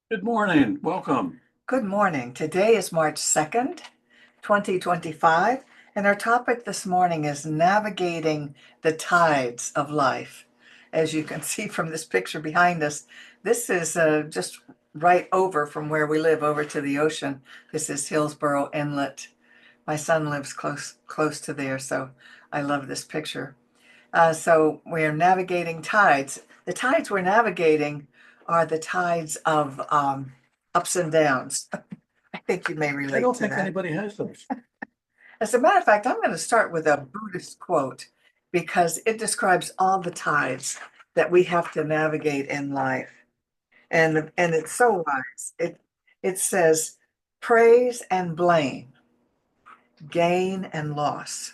Good morning. Welcome. Good morning. Today is March 2nd, 2025, and our topic this morning is navigating the tides of life. As you can see from this picture behind us, this is just right over from where we live over to the ocean. This is Hillsborough Inlet. My son lives close to there, so I love this picture. So we're navigating tides. The tides we're navigating are the tides of ups and downs. I think you may I relate don't to think that. anybody has those. As a matter of fact, I'm going to start with a Buddhist quote because it describes all the tides that we have to navigate in life. And it's so wise. It says, praise and blame, gain and loss,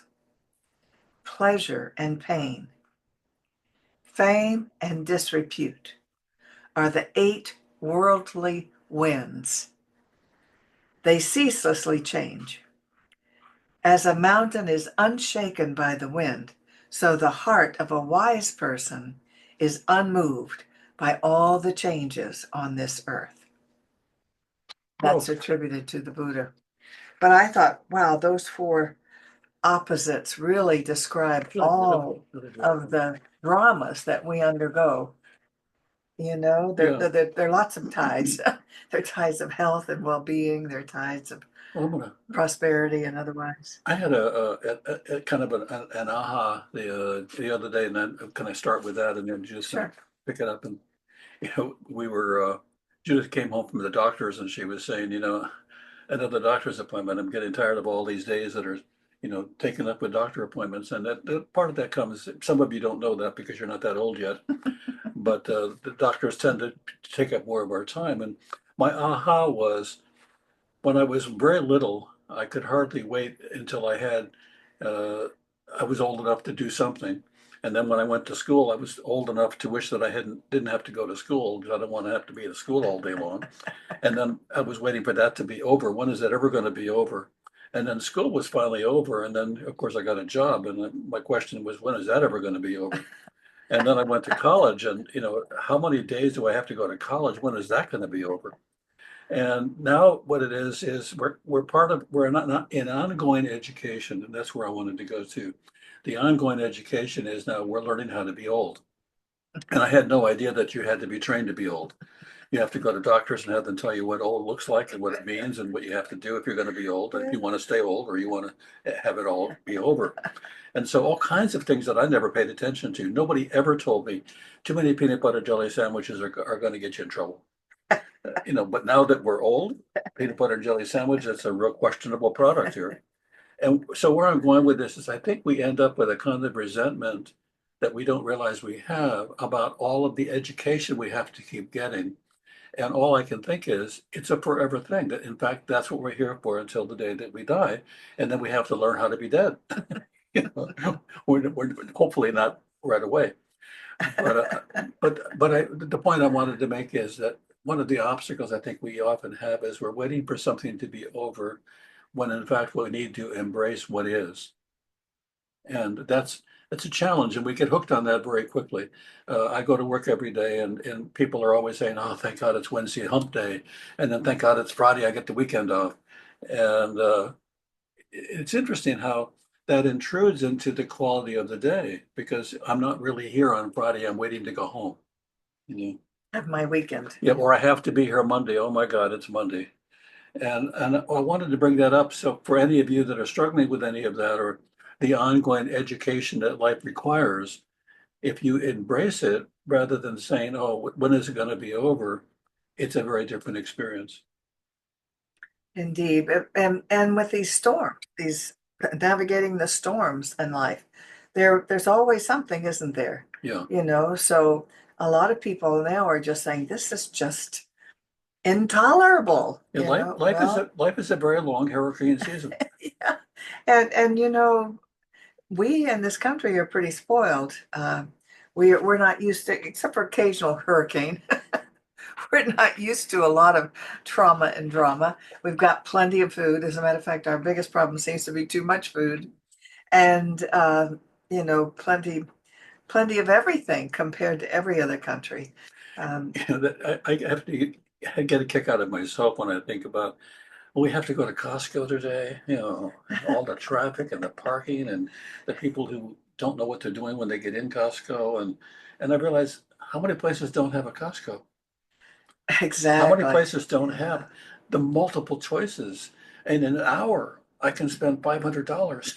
pleasure and pain, fame and disrepute are the eight worldly winds. They ceaselessly change. As a mountain is unshaken by the wind, so the heart of a wise person is unmoved by all the changes on this earth. That's Well, attributed to the Buddha. But I thought, wow, those four opposites really describe all of the dramas that we undergo. You know, yeah. there are lots of tides. There are tides of health and well-being. There are tides of Well, prosperity and otherwise. I had a kind of an aha the other day, and then can I start with that and then just Sure. pick it up? And we were Judith came home from the doctors, and she was saying, another doctor's appointment. I'm getting tired of all these days that are, taken up with doctor appointments, and that part of that comes. Some of you don't know that because you're not that old yet, but the doctors tend to take up more of our time. And my aha was when I was very little, I could hardly wait until uh, I was old enough to do something. And then when I went to school, I was old enough to wish that I didn't have to go to school because I didn't want to have to be at school all day long. And then I was waiting for that to be over. When is that ever going to be over? And then school was finally over. And then, of course, I got a job. And then my question was, when is that ever going to be over? And then I went to college. And, how many days do I have to go to college? When is that going to be over? And now what it is we're not in ongoing education, and that's where I wanted to go to. The ongoing education is now we're learning how to be old. And I had no idea that you had to be trained to be old. You have to go to doctors and have them tell you what old looks like and what it means and what you have to do if you're going to be old, and if you want to stay old or you want to have it all be over. And so all kinds of things that I never paid attention to. Nobody ever told me too many peanut butter jelly sandwiches are going to get you in trouble. But now that we're old, peanut butter and jelly sandwich, that's a real questionable product here. And so where I'm going with this is I think we end up with a kind of resentment that we don't realize we have about all of the education we have to keep getting. And all I can think is it's a forever thing. That in fact, that's what we're here for until the day that we die. And then we have to learn how to be dead. We're hopefully not right away. But the point I wanted to make is that one of the obstacles I think we often have is we're waiting for something to be over when in fact we need to embrace what is. And that's a challenge, and we get hooked on that very quickly. I go to work every day, and people are always saying, "Oh, thank God it's Wednesday, Hump Day," and then thank God it's Friday, I get the weekend off. And it's interesting how that intrudes into the quality of the day because I'm not really here on Friday. I'm waiting to go home. You know, Have my weekend. yeah, or I have to be here Monday. Oh my God, it's Monday. And I wanted to bring that up. So for any of you that are struggling with any of that or the ongoing education that life requires, if you embrace it rather than saying, "Oh, when is it going to be over?" It's a very different experience. Indeed. And with these storms, these navigating the storms in life, there's always something, isn't there? Yeah. So a lot of people now are just saying this is just intolerable, Yeah, life is a very long hurricane season. yeah. And we in this country are pretty spoiled. We're not used to, except for occasional hurricane. We're not used to a lot of trauma and drama. We've got plenty of food. As a matter of fact, our biggest problem seems to be too much food, and plenty of everything compared to every other country. Um, That I have to. I get a kick out of myself when I think about, well, we have to go to Costco today, and all the traffic and the parking and the people who don't know what they're doing when they get in Costco. And I realize how many places don't have a Costco? How many Exactly. places don't Yeah. have the multiple choices? And in an hour, I can spend $500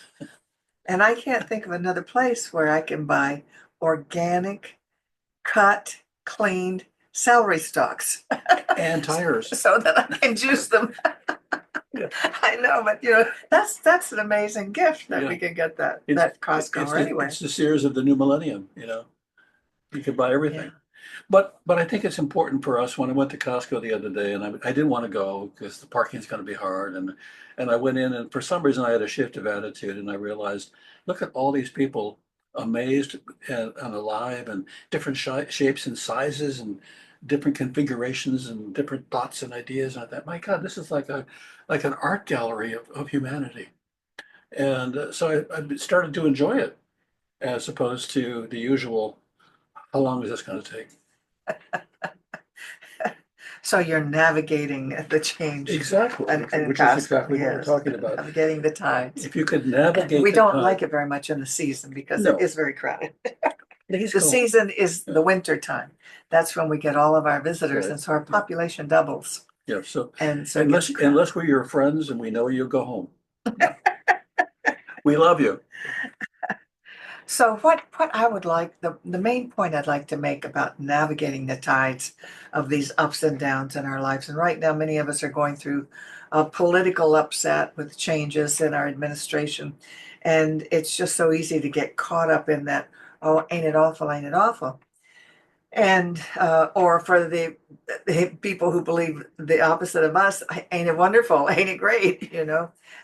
And I can't think of another place where I can buy organic, cut, cleaned celery stalks and tires. so that I can juice them. Yeah, I know, but that's an amazing gift that yeah. we can get that It's that Costco it's or the anywhere. it's the Sears of the new millennium. You can buy Yeah. everything. But I think it's important for us. When I went to Costco the other day, and I didn't want to go because the parking's going to be hard, and I went in, and for some reason I had a shift of attitude, and I realized, look at all these people amazed and alive, and different shapes and sizes, and different configurations, and different thoughts and ideas. And I thought, my God, this is like an art gallery of humanity. And so I started to enjoy it as opposed to the usual, how long is this going to take? So you're navigating the change Exactly, in which is Costco, exactly what we're yes, talking about. navigating the tides. If you could navigate We the don't tide, like it very much in the season because it no, is very crowded. please The go. season is Yeah, the winter time. That's when we get all of our visitors, right. and so our Yeah, population doubles, yeah. So and so it unless gets crowded. we're your friends and we know you'll go home, yeah, we love you. So what I would like, the main point I'd like to make about navigating the tides of these ups and downs in our lives, and right now many of us are going through a political upset with changes in our administration, and it's just so easy to get caught up in that, oh, ain't it awful, ain't it awful? And or for the people who believe the opposite of us, ain't it wonderful, ain't it great,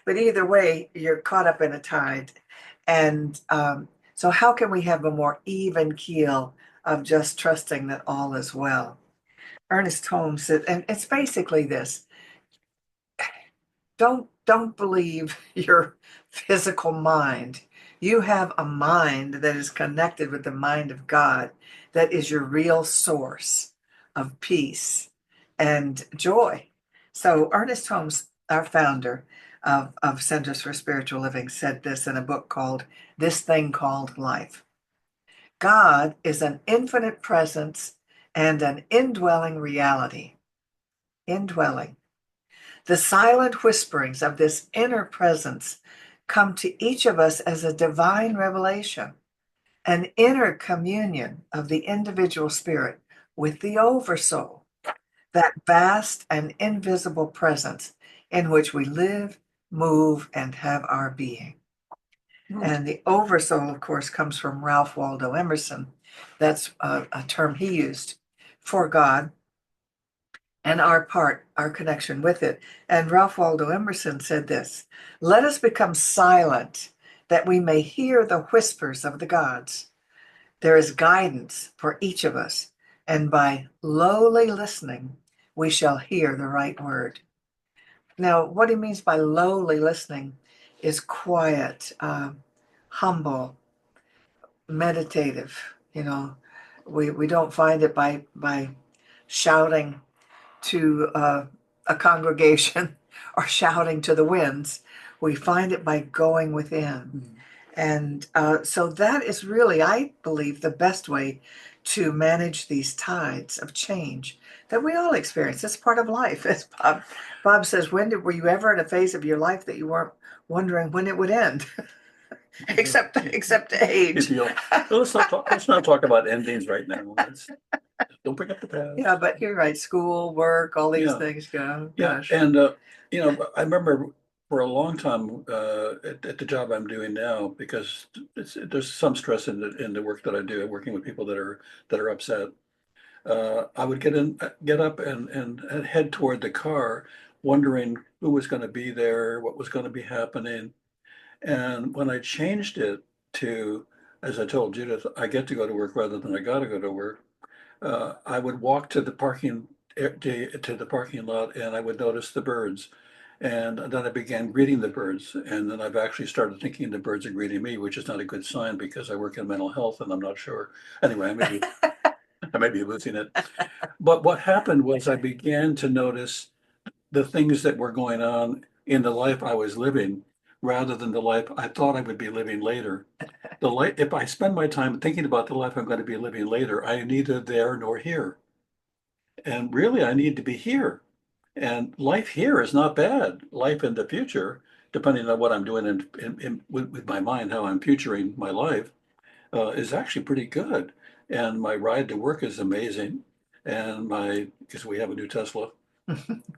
but either way you're caught up in a tide. And so how can we have a more even keel of just trusting that all is well? Ernest Holmes said, and it's basically this: don't believe your physical mind. You have a mind that is connected with the mind of God, that is your real source of peace and joy. So Ernest Holmes, our founder of Centers for Spiritual Living, said this in a book called This Thing Called Life. God is an infinite presence and an indwelling reality. Indwelling. The silent whisperings of this inner presence come to each of us as a divine revelation, an inner communion of the individual spirit with the oversoul, that vast and invisible presence in which we live, move, and have our being. Hmm. And the oversoul, of course, comes from Ralph Waldo Emerson. That's a term he used for God and our part, our connection with it. And Ralph Waldo Emerson said this: let us become silent that we may hear the whispers of the gods. There is guidance for each of us, and by lowly listening, we shall hear the right word. Now, what he means by lowly listening is quiet, humble, meditative. We don't find it by shouting to a congregation or shouting to the winds. We find it by going within. Hmm. And so that is really, I believe, the best way to manage these tides of change that we all experience. It's part of life. As Bob says, were you ever in a phase of your life that you weren't wondering when it would end? except If age. you'll, well, let's not talk about endings right now. Don't bring up the Yeah, past. but you're right. School, work, all these Yeah, things go. yeah. Gosh. And, I remember for a long time at the job I'm doing now, because there's some stress in the work that I do, working with people that are upset. I would get up and head toward the car, wondering who was going to be there, what was going to be happening. And when I changed it to, as I told Judith, I get to go to work rather than I got to go to work, I would walk to the parking lot, and I would notice the birds. And then I began greeting the birds. And then I've actually started thinking the birds are greeting me, which is not a good sign because I work in mental health and I'm not sure. Anyway, I may be losing it. But what happened was I began to notice the things that were going on in the life I was living rather than the life I thought I would be living later. The life, if I spend my time thinking about the life I'm going to be living later, I am neither there nor here. And really, I need to be here. And life here is not bad. Life in the future, depending on what I'm doing with my mind, how I'm futuring my life, is actually pretty good. And my ride to work is amazing. And because we have a new Tesla,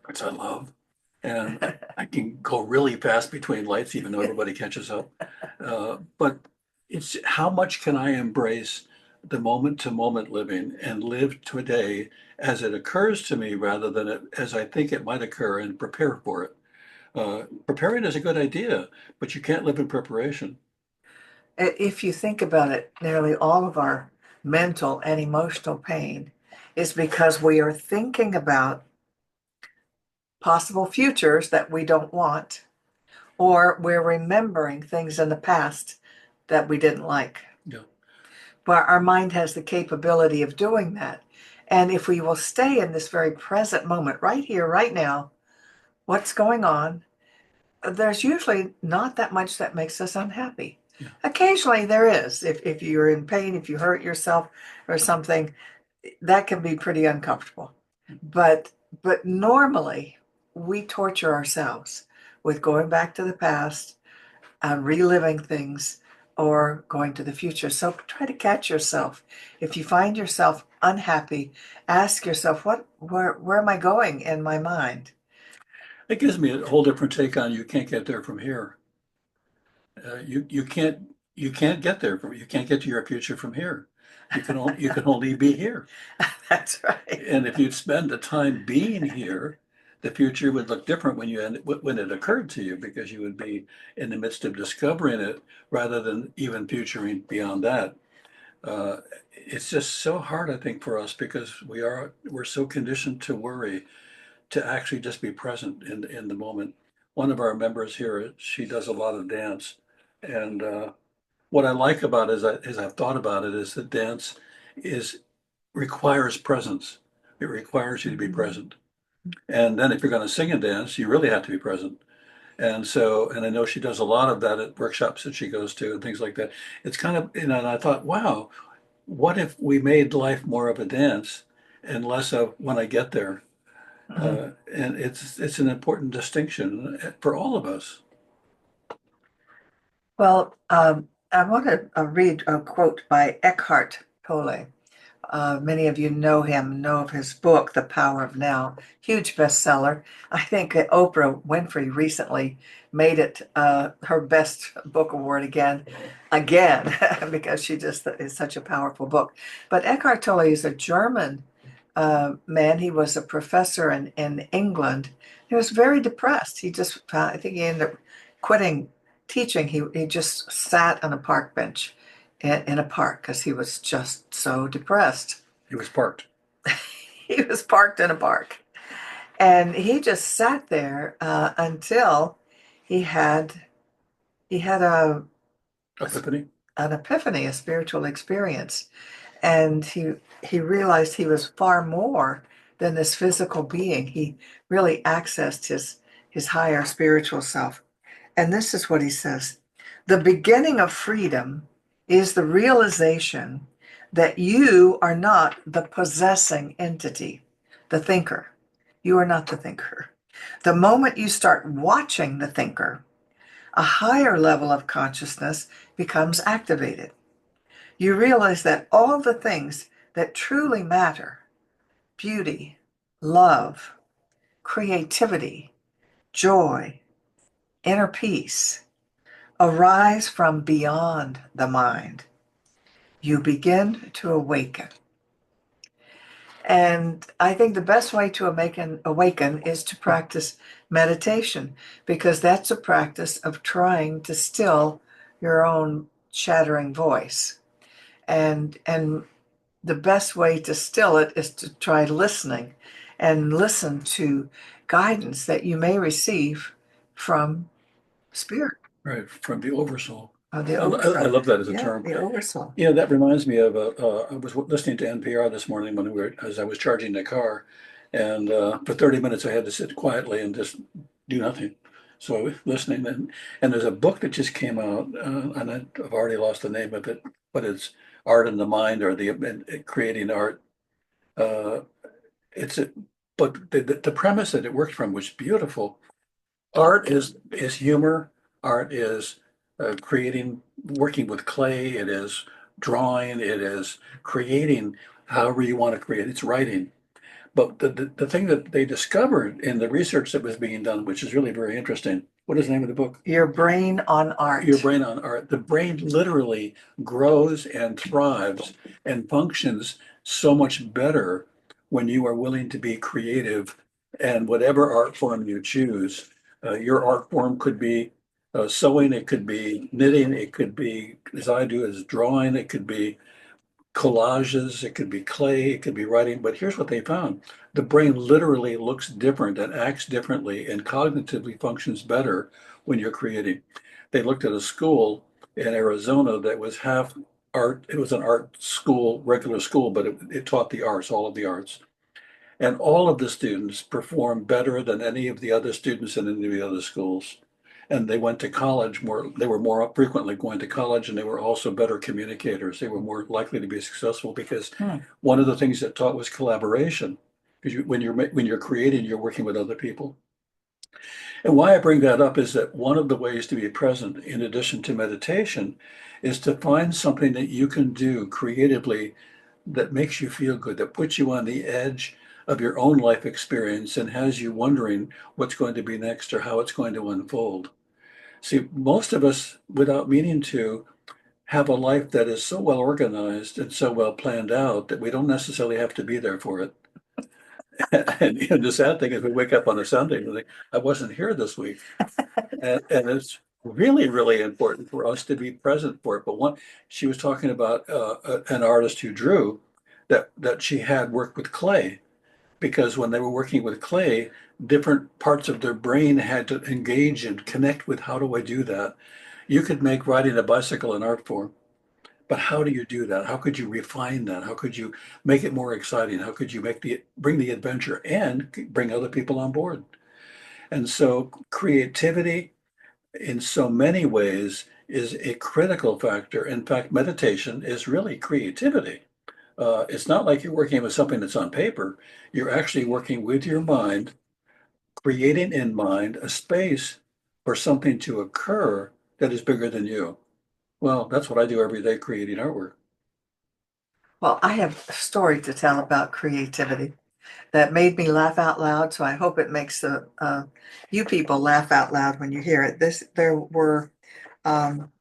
which I love. And I can go really fast between lights, even though everybody catches up. But it's how much can I embrace the moment to moment living and live today as it occurs to me rather than as I think it might occur and prepare for it. Preparing is a good idea, but you can't live in preparation. If you think about it, nearly all of our mental and emotional pain is because we are thinking about possible futures that we don't want, or we're remembering things in the past that we didn't like. Yeah. But our mind has the capability of doing that. And if we will stay in this very present moment, right here, right now, what's going on, there's usually not that much that makes us unhappy. Yeah. Occasionally there is. If you're in pain, if you hurt yourself or something, that can be pretty uncomfortable. But normally we torture ourselves with going back to the past, reliving things, or going to the future. So try to catch yourself. If you find yourself unhappy, ask yourself, where am I going in my mind? It gives me a whole different take on you can't get there from here. You can't get there from you can't get to your future from here. You can only be here. That's right. And if you'd spend the time being here, the future would look different when it occurred to you because you would be in the midst of discovering it rather than even futuring beyond that. It's just so hard, I think, for us because we're so conditioned to worry to actually just be present in the moment. One of our members here, she does a lot of dance, and what I like about it as I've thought about it is that dance is requires presence. It requires you to be Mhm. present. And then if you're going to sing and dance, you really have to be present. And so, and I know she does a lot of that at workshops that she goes to and things like that. It's kind of, and I thought, wow, what if we made life more of a dance and less of when I get there? Mhm. And it's an important distinction for all of us. Well, I want to read a quote by Eckhart Tolle. Many of you know him, know of his book, The Power of Now, huge bestseller. I think that Oprah Winfrey recently made it her best book award again, because she just is such a powerful book. But Eckhart Tolle is a German man. He was a professor in England. He was very depressed. He just, I think he ended up quitting teaching. He just sat on a park bench in a park because he was just so depressed. He was parked. He was parked in a park, and he just sat there until he had he had a Epiphany. an epiphany, a spiritual experience, and he realized he was far more than this physical being. He really accessed his higher spiritual self. And this is what he says: the beginning of freedom is the realization that you are not the possessing entity, the thinker. You are not the thinker. The moment you start watching the thinker, a higher level of consciousness becomes activated. You realize that all the things that truly matter, beauty, love, creativity, joy, inner peace, arise from beyond the mind. You begin to awaken. And I think the best way to awaken is to practice meditation, because that's a practice of trying to still your own chattering voice. And the best way to still it is to try listening and listen to guidance that you may receive from spirit. Right, from the oversoul. the I overflow. love that as a Yeah, term. the overflow. You know, that reminds me of I was listening to NPR this morning as I was charging the car, and for 30 minutes I had to sit quietly and just do nothing. So I was listening, and there's a book that just came out, and I've already lost the name of it, but it's Art in the Mind or creating art. Uh, it's a, but the premise that it worked from was beautiful. Art is humor. Art is creating, working with clay. It is drawing. It is creating however you want to create. It's writing. But the thing that they discovered in the research that was being done, which is really very interesting. What is the name of the book? Your brain on Your art. brain on art. The brain literally grows and thrives and functions so much better when you are willing to be creative and whatever art form you choose. Your art form could be sewing, it could be knitting, it could be, as I do, is drawing, it could be collages, it could be clay, it could be writing. But here's what they found. The brain literally looks different and acts differently and cognitively functions better when you're creating. They looked at a school in Arizona that was half art. It was an art school, regular school, but it taught the arts, all of the arts. And all of the students performed better than any of the other students in any of the other schools. And they went to college more, they were more frequently going to college, and they were also better communicators. They were more likely to be successful because Hmm. one of the things that taught was collaboration. Because when you're creating, you're working with other people. And why I bring that up is that one of the ways to be present, in addition to meditation, is to find something that you can do creatively that makes you feel good, that puts you on the edge of your own life experience and has you wondering what's going to be next or how it's going to unfold. See, most of us, without meaning to, have a life that is so well organized and so well planned out that we don't necessarily have to be there for it. And the sad thing is we wake up on a Sunday and think, I wasn't here this week. And it's really, really important for us to be present for it. But she was talking about an artist who drew that she had worked with clay because when they were working with clay, different parts of their brain had to engage and connect with how do I do that? You could make riding a bicycle an art form, but how do you do that? How could you refine that? How could you make it more exciting? How could you bring the adventure and bring other people on board? And so creativity in so many ways is a critical factor. In fact, meditation is really creativity. It's not like you're working with something that's on paper. You're actually working with your mind, creating in mind a space for something to occur that is bigger than you. Well, that's what I do every day, creating artwork. Well, I have a story to tell about creativity that made me laugh out loud. So I hope it makes you people laugh out loud when you hear it. Um,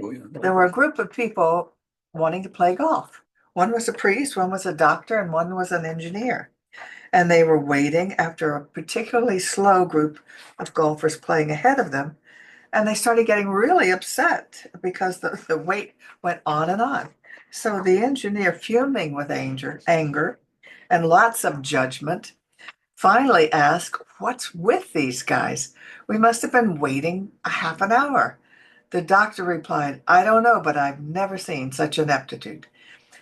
Oh, yeah. there were a group of people wanting to play golf. One was a priest, one was a doctor, and one was an engineer. And they were waiting after a particularly slow group of golfers playing ahead of them. And they started getting really upset because the wait went on and on. So the engineer, fuming with anger and lots of judgment, finally asked, "What's with these guys? We must have been waiting a half an hour." The doctor replied, "I don't know, but I've never seen such ineptitude."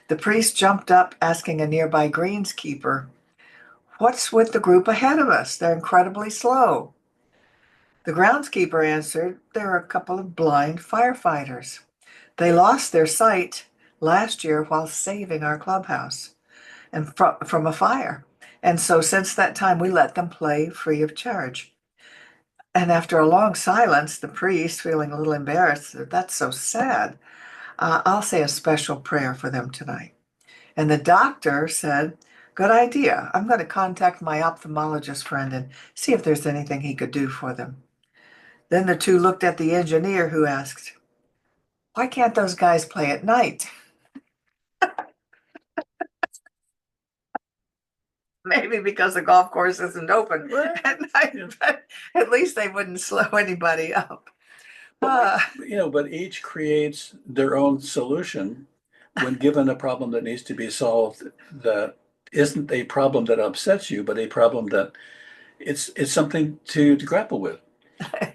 The priest jumped up, asking a nearby greenskeeper, "What's with the group ahead of us? They're incredibly slow." The groundskeeper answered, "They're a couple of blind firefighters. They lost their sight last year while saving our clubhouse and from a fire. And so since that time, we let them play free of charge." And after a long silence, the priest, feeling a little embarrassed, said, "That's so sad. I'll say a special prayer for them tonight." And the doctor said, "Good idea. I'm going to contact my ophthalmologist friend and see if there's anything he could do for them." Then the two looked at the engineer, who asked, "Why can't those guys play at night?" Maybe because the golf course isn't open Well, at night, yeah. but at least they wouldn't slow anybody up. But Uh, but each creates their own solution when given a problem that needs to be solved that isn't a problem that upsets you, but a problem that it's something to grapple with.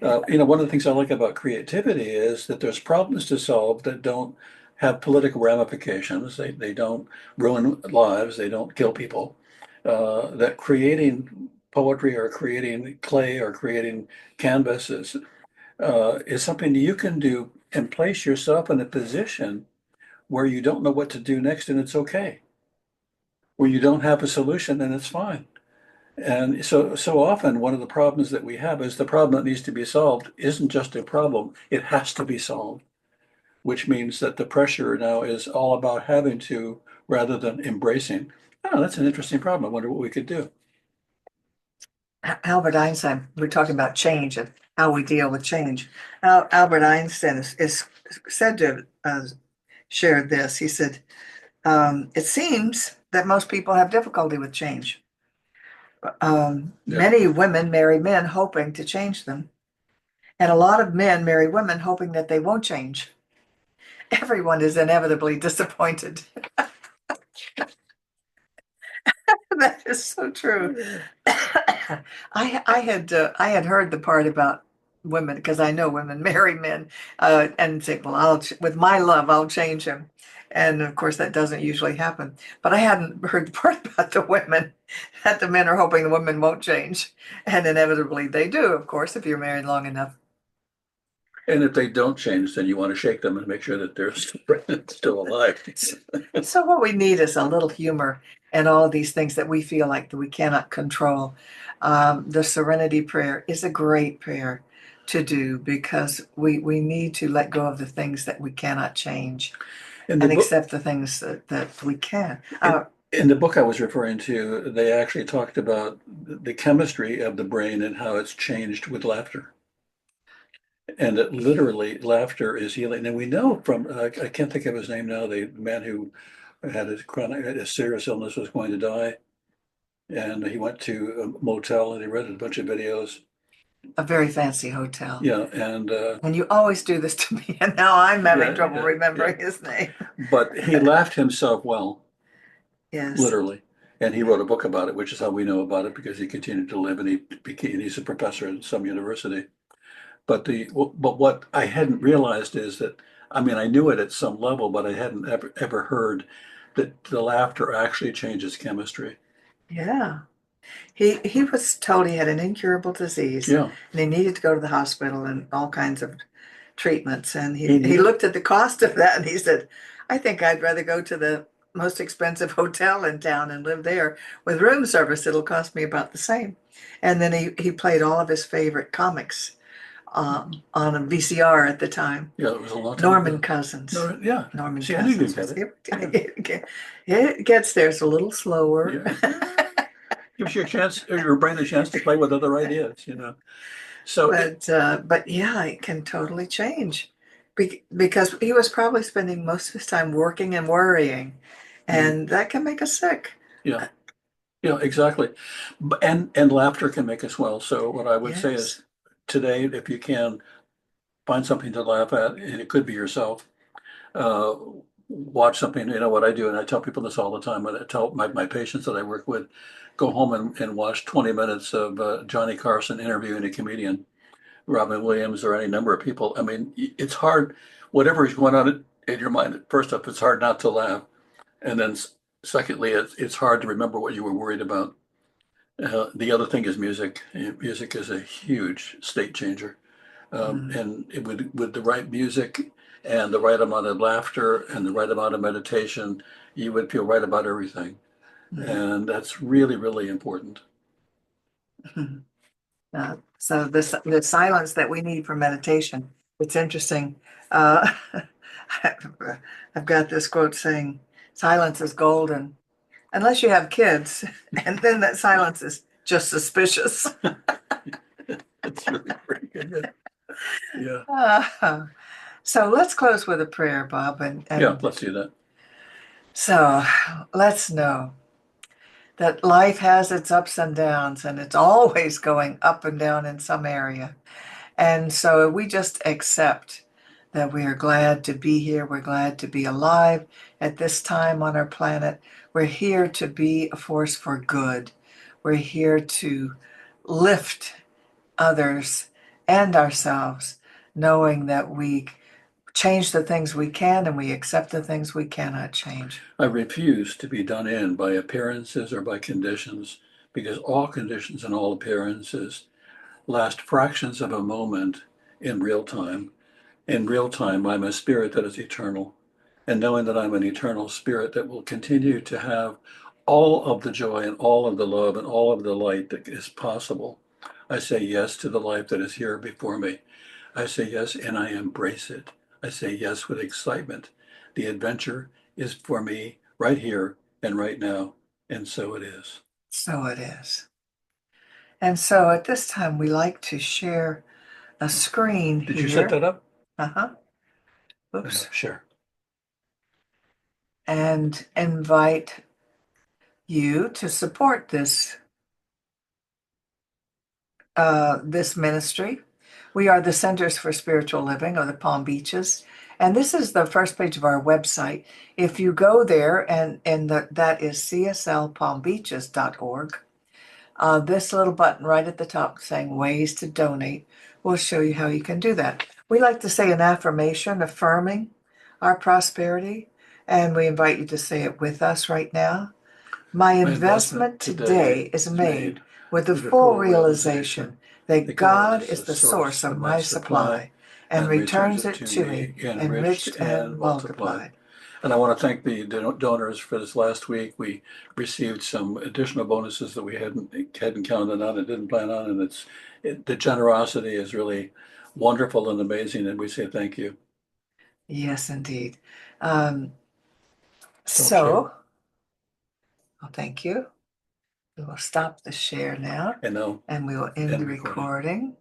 One of the things I like about creativity is that there's problems to solve that don't have political ramifications. They don't ruin lives. They don't kill people. That creating poetry or creating clay or creating canvases is something you can do and place yourself in a position where you don't know what to do next, and it's okay. Where you don't have a solution, and it's fine. And so often, one of the problems that we have is the problem that needs to be solved isn't just a problem, it has to be solved, which means that the pressure now is all about having to rather than embracing. Oh, that's an interesting problem. I wonder what we could do. Albert Einstein, we're talking about change and how we deal with change. Albert Einstein is said to have shared this. He said, it seems that most people have difficulty with change. Yeah. Many women marry men hoping to change them, and a lot of men marry women hoping that they won't change. Everyone is inevitably disappointed. That is so true. I had heard the part about women because I know women marry men and say, "Well, with my love, I'll change him," and of course that doesn't usually happen. But I hadn't heard the part about the women that the men are hoping the women won't change, and inevitably they do, of course, if you're married long enough. And if they don't change, then you want to shake them and make sure that they're still alive. So what we need is a little humor and all of these things that we feel like that we cannot control. The Serenity Prayer is a great prayer to do because we need to let go of the things that we cannot change In the and book, accept the things that we can. in the book I was referring to, they actually talked about the chemistry of the brain and how it's changed with laughter. And that literally laughter is healing. And we know from, I can't think of his name now, the man who had a serious illness, was going to die. And he went to a motel and he rented a bunch of videos. A very fancy hotel. Yeah. And And you always do this to me, and now I'm having yeah, trouble yeah. remembering his name. But he laughed himself well, Yes. literally. And he wrote a book about it, which is how we know about it because he continued to live and he's a professor at some university. But what I hadn't realized is that, I mean, I knew it at some level, but I hadn't ever heard that the laughter actually changes chemistry. Yeah. He was told he had an incurable disease Yeah, and he needed to go to the hospital and all kinds of treatments. And he he needed, looked at the cost of that and he said, I think I'd rather go to the most expensive hotel in town and live there with room service. It'll cost me about the same. And then he played all of his favorite comics on a VCR at the time. yeah, it was a long time Norman ago. Cousins. No, yeah. Norman See, I knew you'd Cousins get was it. Yeah, it gets there. It's a little slower. yeah. Gives you a chance, or your brain a chance to play with other ideas. So But yeah, it can totally change because he was probably spending most of his time working and worrying, mm, and that can make us sick. yeah, yeah, exactly. And laughter can make us well. So what I would say is Yes. today, if you can find something to laugh at, and it could be yourself, uh, watch something. You know what I do, and I tell people this all the time. I tell my patients that I work with, go home and watch 20 minutes of Johnny Carson interviewing a comedian, Robin Williams, or any number of people. I mean, it's hard, whatever is going on in your mind. First up, it's hard not to laugh, and then secondly, it's hard to remember what you were worried about. The other thing is music. Music is a huge state changer. Mm, And with the right music and the right amount of laughter and the right amount of meditation, you would feel right about everything. mm, And that's really, really important. mm. So the silence that we need for meditation. It's interesting. Uh, I've got this quote saying, "Silence is golden, unless you have kids, and then that silence is just suspicious." That's really pretty good. Yeah. Uh, so let's close with a prayer, Bob. Yeah, And let's do that. so let's know that life has its ups and downs, and it's always going up and down in some area. And so we just accept that we are glad to be here. We're glad to be alive at this time on our planet. We're here to be a force for good. We're here to lift others and ourselves, knowing that we change the things we can and we accept the things we cannot change. I refuse to be done in by appearances or by conditions, because all conditions and all appearances last fractions of a moment in real time. In real time, I'm a spirit that is eternal. And knowing that I'm an eternal spirit that will continue to have all of the joy and all of the love and all of the light that is possible, I say yes to the life that is here before me. I say yes and I embrace it. I say yes with excitement. The adventure is for me right here and right now. And so it is. So it is. And so at this time, we like to share a screen Did you set here. that up? Uh-huh. Oops. Sure. And invite you to support this ministry. We are the Centers for Spiritual Living of the Palm Beaches, and this is the first page of our website. If you go there, that is cslpalmbeaches.org, this little button right at the top saying ways to donate will show you how you can do that. We like to say an affirmation affirming our prosperity, and we invite you to say it with us right now. My My investment investment today today is is made made with the with a full full realization realization that that God God is is the the source source of of my my supply supply and and returns returns it it to to me me enriched enriched and and multiplied. multiplied. And I want to thank the donors for this last week. We received some additional bonuses that we hadn't counted on and didn't plan on, and the generosity is really wonderful and amazing, and we say thank you. Yes, indeed. Um, Don't share. so, well, thank you. We will stop the share now And now and we will end the end recording. recording.